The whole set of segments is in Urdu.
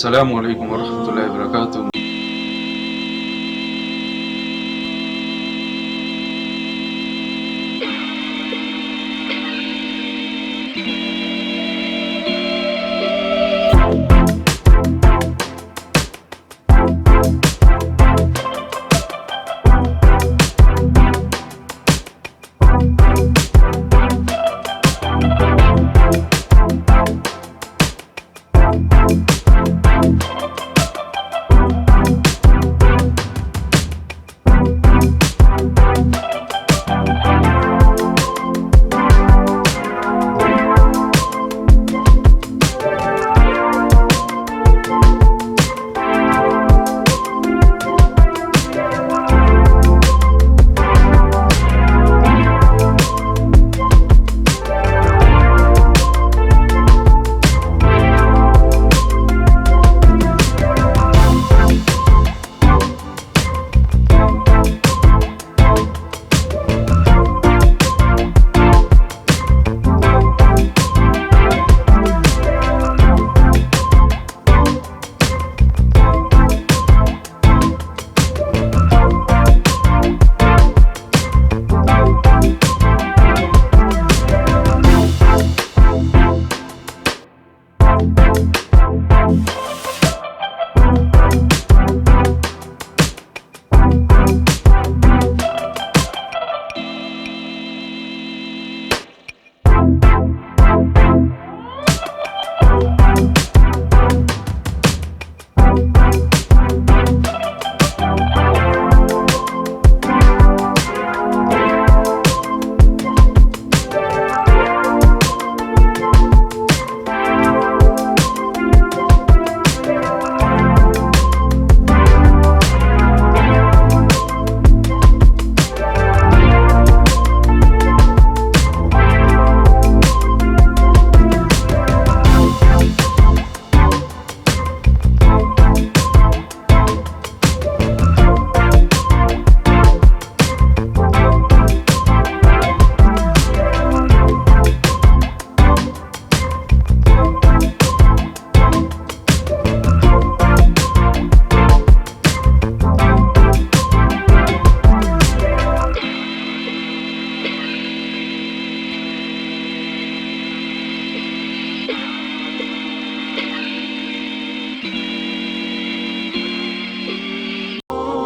السلام علیکم ورحمۃ اللہ وبرکاتہ۔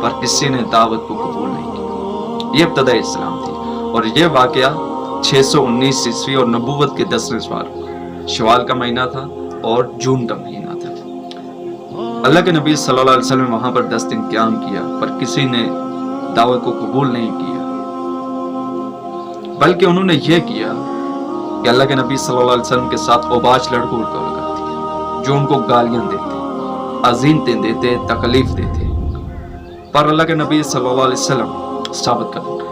پر کسی نے دعوت کو قبول نہیں کیا۔ یہ ابتدا اسلام تھی اور یہ واقعہ 619 عیسوی اور نبوت کے 10ویں سال شوال کا مہینہ تھا اور جون کا مہینہ تھا۔ اللہ کے نبی صلی اللہ علیہ وسلم وہاں پر 10 دن قیام کیا پر کسی نے دعوت کو قبول نہیں کیا، بلکہ انہوں نے یہ کیا کہ اللہ کے نبی صلی اللہ علیہ وسلم کے ساتھ اوباش لڑکوں کو لگا دیا جو ان کو گالیاں دیتے، اذیتیں دیتے، تکلیف دیتے، پر اللہ کے نبی صلی اللہ علیہ وسلم ثابت کر دیا۔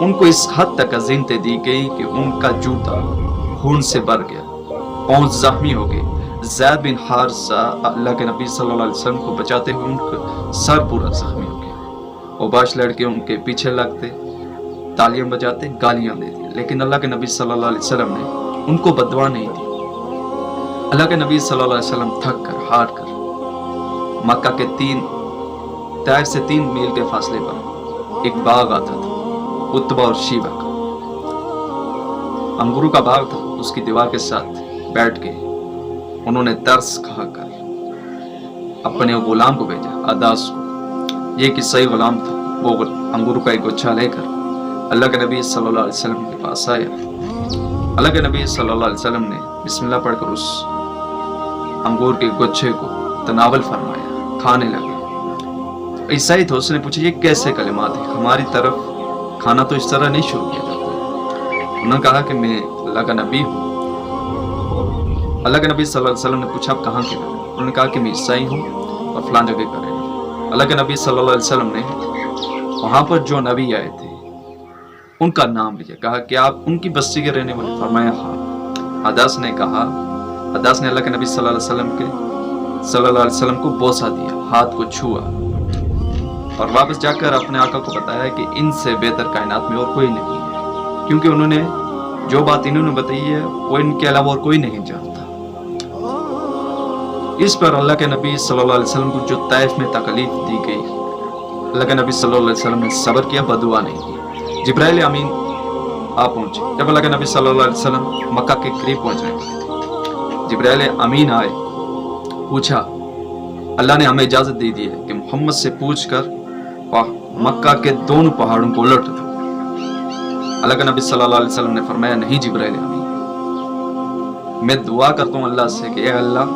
ان کو اس حد تک اذیتیں دی گئی کہ ان کا جوتا خون سے بھر گیا، پاؤں زخمی ہو گئے۔ زید بن حارثہ اللہ کے نبی صلی اللہ علیہ وسلم کو بچاتے ہوئے ان کا سر پورا زخمی ہو گیا۔ اوباش لڑکے ان کے پیچھے لگتے، تالیاں بجاتے، گالیاں دیتے، لیکن اللہ کے نبی صلی اللہ علیہ وسلم نے ان کو بددعا نہیں دی۔ اللہ کے نبی صلی اللہ علیہ وسلم تھک کر، ہار کر، مکہ کے طائف سے 3 میل کے فاصلے پر ایک باغ آتا تھا، اتبا اور شیبہ کا انگوروں کا باغ تھا۔ اس کی دیوار کے ساتھ بیٹھ کے انہوں نے ترس کھا کر اپنے غلام کو بھیجا، اداس کو۔ یہ قصائی غلام تھا، وہ انگوروں کا ایک گچھا لے کر اللہ کے نبی صلی اللہ علیہ وسلم کے پاس آیا۔ اللہ کے نبی صلی اللہ علیہ وسلم نے بسم اللہ پڑھ کر اس انگور کے گچھے کو تناول فرمایا، کھانے لگے۔ عیسائی تھا، اس نے پوچھا یہ کیسے کلمات ہیں، ہماری طرف کھانا تو اس طرح نہیں شروع کیا تھا۔ انہوں نے کہا کہ میں اللہ کا نبی ہوں۔ اللہ کے نبی صلی اللہ علیہ وسلم نے پوچھا آپ کہاں کے رہنے؟ انہوں نے کہا کہ میں عیسائی ہوں اور فلاں جگہ کا رہنے والا۔ اللہ کے نبی صلی اللہ علیہ وسلم نے وہاں پر جو نبی آئے تھے ان کا نام لیا، کہا کہ آپ ان کی بستی کے رہنے والے؟ فرمایا ہاں۔ اداس نے اللہ کے نبی صلی اللہ علیہ وسلم کو بوسہ دیا، ہاتھ کو چھوا اور واپس جا کر اپنے آقا کو بتایا کہ ان سے بہتر کائنات میں اور کوئی نہیں ہے، کیونکہ انہوں نے جو بات انہوں نے بتائی ہے وہ ان کے علاوہ اور کوئی نہیں جانتا۔ اس پر اللہ کے نبی صلی اللہ علیہ وسلم کو جو طائف میں تکلیف دی گئی، اللہ کے نبی صلی اللہ علیہ وسلم نے صبر کیا، بدعا نہیں کی۔ جبرائیل امین آپ پہنچے۔ جب اللہ کے نبی صلی اللہ علیہ وسلم مکہ کے قریب پہنچنے والے تھے، جبرائیل امین آئے، پوچھا، اللہ نے ہمیں اجازت دے دی ہے کہ محمد سے پوچھ کر مکہ کے دونوں پہاڑوں کو الٹ دو۔ اللہ کے نبی صلی اللہ علیہ وسلم نے فرمایا، نہیں جبرائیل امین، میں دعا کرتا ہوں اللہ سے کہ اے اللہ،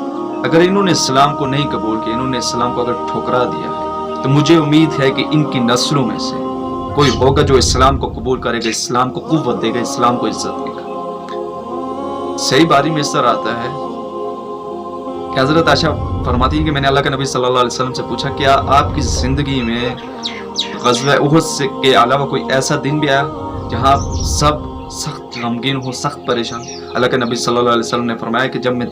اگر انہوں نے اسلام کو نہیں قبول کیا، انہوں نے اسلام کو اگر ٹھکرا دیا ہے، تو مجھے امید ہے کہ ان کی نسلوں میں سے کوئی ہوگا جو اسلام کو قبول کرے گا، اسلام کو قوت دے گا، اسلام کو عزت دے گا۔ صحیح باری میں اس طرح آتا ہے کہ حضرت عائشہ فرماتی ہیں کہ میں نے اللہ کے نبی صلی اللہ علیہ وسلم سے پوچھا، کیا آپ کی زندگی میں غزوہ احد کے علاوہ کوئی ایسا دن بھی آیا جہاں آپ سب سخت غمگین ہو، سخت پریشان؟ اللہ کے نبی صلی اللہ علیہ وسلم نے فرمایا کہ جب میں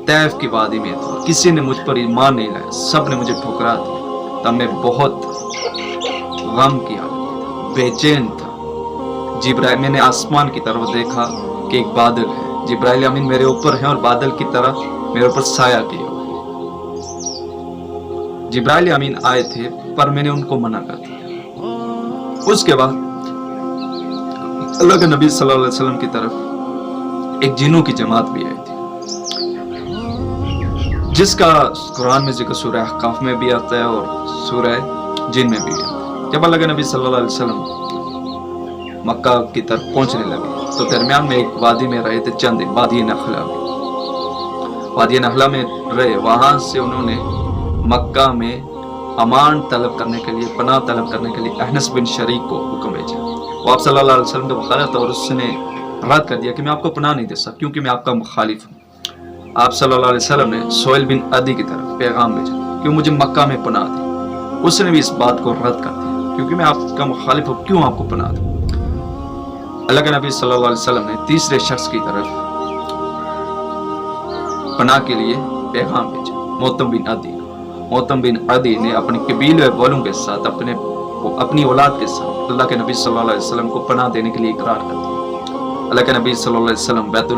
طائف کی وادی میں تھا، کسی نے مجھ پر ایمان نہیں لایا، سب نے مجھے ٹھکرا دیا، تب میں بہت غم کی حالت تھا، بے چین تھا۔ جبرائیل، میں نے آسمان کی طرف دیکھا کہ ایک بادل ہے، جبرائیل امین میرے اوپر ہیں اور بادل کی طرح میرے اوپر سایہ کیے ہوئے۔ جبرائیل امین آئے تھے پر میں نے ان کو منع کر دیا۔ اس کے بعد اللہ کے نبی صلی اللہ علیہ وسلم کی طرف ایک جنوں کی جماعت بھی آئی تھی، جس کا قرآن میں ذکر سورہ احقاف میں بھی آتا ہے اور سورہ جن میں بھی آتا ہے۔ جب اللہ کے نبی صلی اللہ علیہ وسلم مکہ کی طرف پہنچنے لگے تو درمیان میں ایک وادی میں رہے تھے، چند وادی نخلا میں، وادی نخلا میں رہے۔ وہاں سے انہوں نے مکہ میں امان طلب کرنے کے لیے، پناہ طلب کرنے کے لیے احنس بن شریک کو حکم بھیجا۔ وہ آپ صلی اللہ علیہ وسلم کا مخالف تھا اور اس نے رد کر دیا کہ میں آپ کو پناہ نہیں دے سکتا کیونکہ میں آپ کا مخالف ہوں۔ آپ صلی اللہ علیہ وسلم نے سہیل بن عدی کی طرف پیغام بھیجا کہ مجھے مکہ میں پناہ دے۔ اس نے بھی اس بات کو رد کر دیا کیونکہ میں آپ کا مخالف ہوں، کیوں آپ کو پناہ دوں۔ اللہ کے نبی صلی اللہ علیہ وسلم نے تیسرے شخص کی طرف پناہ کے لیے پیغام بھیجا، موتم بن عدی۔ موتم بن عدی نے اپنے قبیلے والوں کے ساتھ، اپنی اولاد کے ساتھ اللہ کے نبی صلی اللہ علیہ وسلم کو پناہ دینے کے لیے اقرار کر دیا۔ اللہ کے نبی صلی اللہ علیہ وسلم بیت